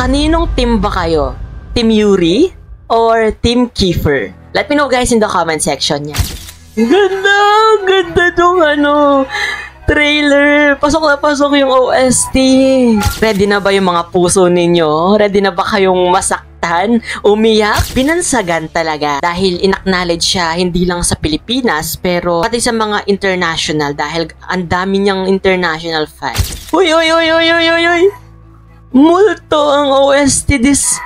Kaninong team ba kayo? Team Yuri or Team Kiefer? Let me know guys in the comment section niya. Ganda! Ganda tong trailer. Pasok na pasok yung OST. Ready na ba yung mga puso ninyo? Ready na ba kayong masaktan? Umiyak? Binansagan talaga dahil in-acknowledge siya hindi lang sa Pilipinas pero pati sa mga international dahil ang dami niyang international fans. Uy! Multo ang OST this.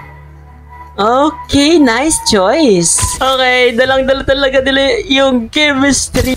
Okay, nice choice. Okay, dalang-dala talaga nila yung chemistry.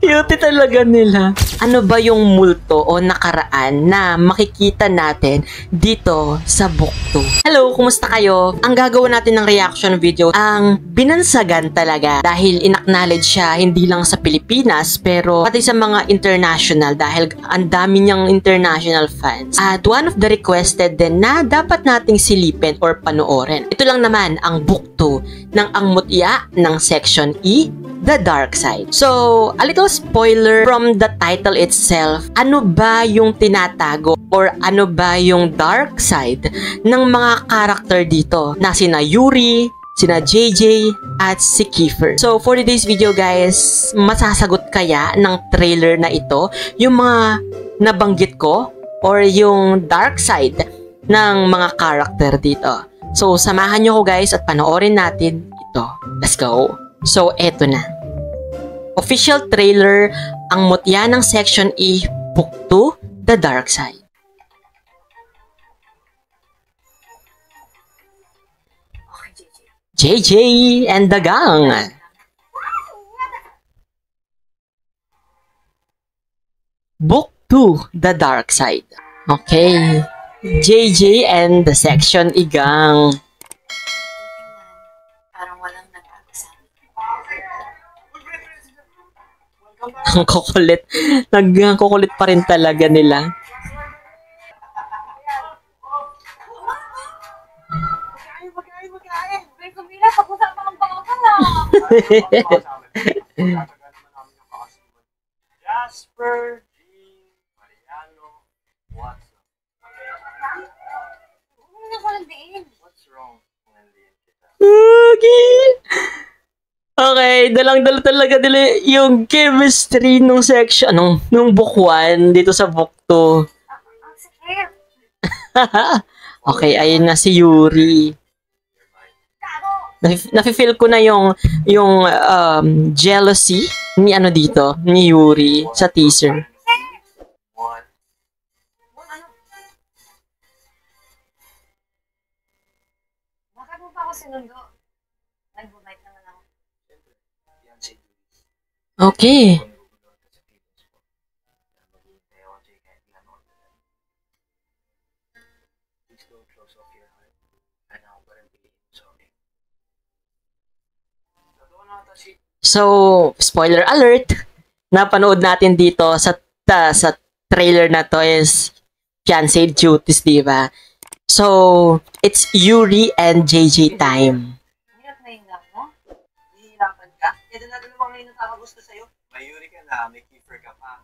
Cute talaga nila. Ano ba yung multo o nakaraan na makikita natin dito sa Book 2? Hello, kumusta kayo? Ang gagawa natin ng reaction video ang binansagan talaga dahil in-acknowledge siya hindi lang sa Pilipinas pero pati sa mga international dahil ang dami niyang international fans. At one of the requested din na dapat nating silipin or panoorin. Ito lang naman ang Book 2 ng Ang Mutya ng Section E, The Dark Side. So, a little spoiler from the title itself. Ano ba yung tinatago or ano ba yung dark side ng mga karakter dito na sina Yuri, sina JJ, at si Kiefer. So, for today's video guys, masasagot kaya ng trailer na ito yung mga nabanggit ko or yung dark side ng mga karakter dito. So, samahan nyo ko guys at panoorin natin ito. Let's go! So, eto na. Official trailer, Ang Mutya ng Section E, Book 2, The Dark Side. JJ and the gang. Book 2, The Dark Side. Okay. JJ and the Section E gang. Ang kukulit. Nagkukulit pa rin talaga nila. Jasper, Jean, Mariano, what's up? What's wrong? Okay. Okay, dalang-dala talaga nila yung chemistry nung section, nung book 1 dito sa book 2. Okay, ayun na si Yuri. Nafe-feel ko na yung jealousy ni dito, ni Yuri sa teaser. Bakit mo pa ako sinundo? Nag-bite naman ako. Okay. So, spoiler alert, napanood natin dito sa trailer na to is fiancé duties, di ba? So, it's Yuri and JJ time. Hirap na yung lang mo? Hihirapan ka? Kaya doon natin naman ngayon ang gusto sa'yo. May Yuri ka na, may Kiefer ka pa.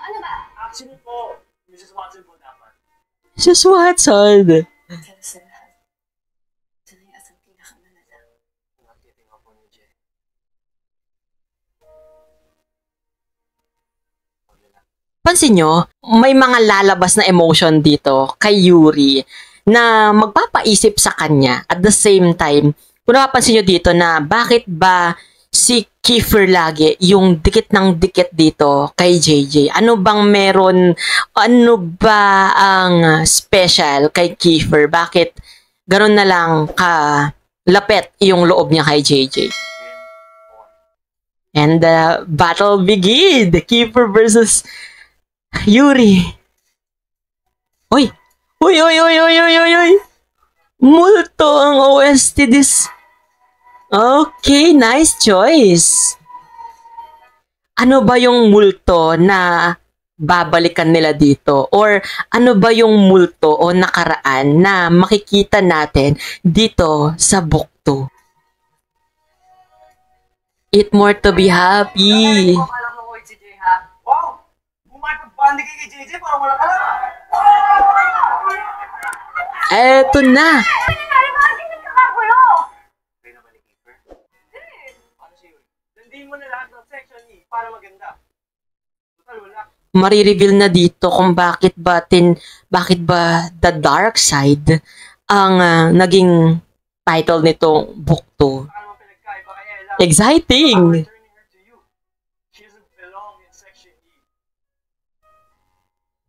Ano ba? Actually po, Mrs. Watson po dapat. Mrs. Watson! Pero sa lahat, ito na yung asang pinakamalala. Nagtitinga po ni Jay. Pansin nyo, may mga lalabas na emotion dito kay Yuri na magpapaisip sa kanya at the same time, kung napapansin nyo dito na bakit ba si Kiefer lagi yung dikit ng dikit dito kay JJ. Ano bang meron? Ano ba ang special kay Kiefer? Bakit gano'n na lang kalapit yung loob niya kay JJ? And the battle begin! Kiefer versus Yuri. Uy! Uy! Multo ang OST this. Okay, nice choice. Ano ba yung multo na babalikan nila dito? Or ano ba yung multo o nakaraan na makikita natin dito sa Book 2? Eat more to be happy. Akala ko si Jay, ha? Wow! Bumipag-bandi kay JJ, parang wala ka lang. Eto na. Ano nangyari? Bakit hindi nagkakagulo? Kayo naman ni Kiefer. Hindi. Ano si Yuri? Landiin mo na lahat ng section E para maganda. Total, wala. Marireveal na dito kung bakit ba The Dark Side ang naging title nitong book 2. Saan mo pinagkaiba kaya lang. Exciting! I'm returning her to you. She doesn't belong in section E.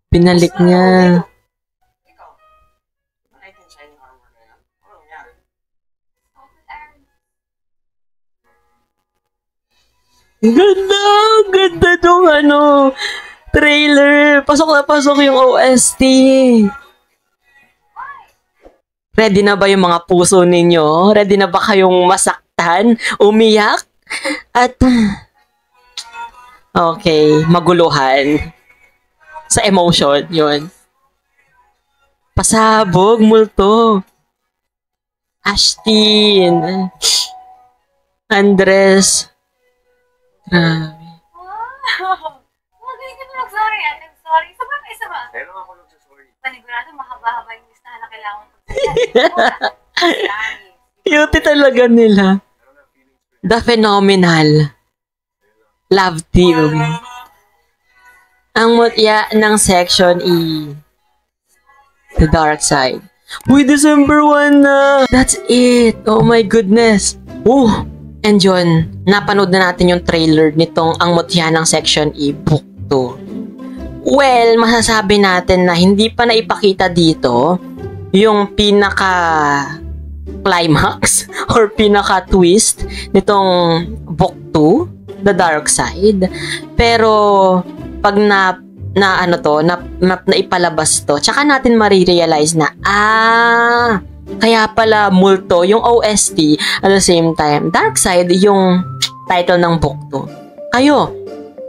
Pinalik niya. Ikaw, nakita yung shining armor na yan? Ano nangyari? Ganda! Ganda nung trailer. Pasok na pasok yung OST. Ready na ba yung mga puso ninyo? Ready na ba kayong masaktan? Umiyak? At okay, maguluhan. Sa emotion, yun. Pasabog, multo. Ashtin. Andres. Grabe. Wow! Magaling ka na mag-sorry, ate. Sorry. Isa ba? Pero ako nagsasorry. Panigurado, mahaba-haba yung listahan na kailangan pagsasabi. Cute talaga nila. The Phenomenal. Love Team. Ang mutya ng Section E. The Dark Side. Uy, December 1 na! That's it! Oh my goodness! And yun, napanood na natin yung trailer nitong Ang Mutya ng Section E Book 2. Well, masasabi natin na hindi pa naipakita dito yung pinaka-climax or pinaka-twist nitong Book 2, The Dark Side. Pero, pag naipalabas to, tsaka natin marirealize na, kaya pala multo yung OST at the same time Dark Side yung title ng book 2. Kayo,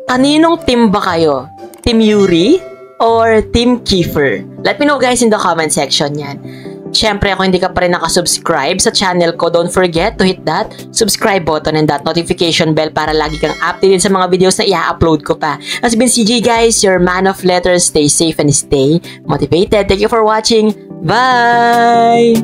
kaninong team ba kayo? Team Yuri or Team Kiefer? Let me know guys in the comment section yan. Syempre, kung hindi ka pa rin nakasubscribe sa channel ko, don't forget to hit that subscribe button and that notification bell para lagi kang updated sa mga videos na i-upload ko pa. As been CJ guys, your man of letters. Stay safe and stay motivated. Thank you for watching. Bye!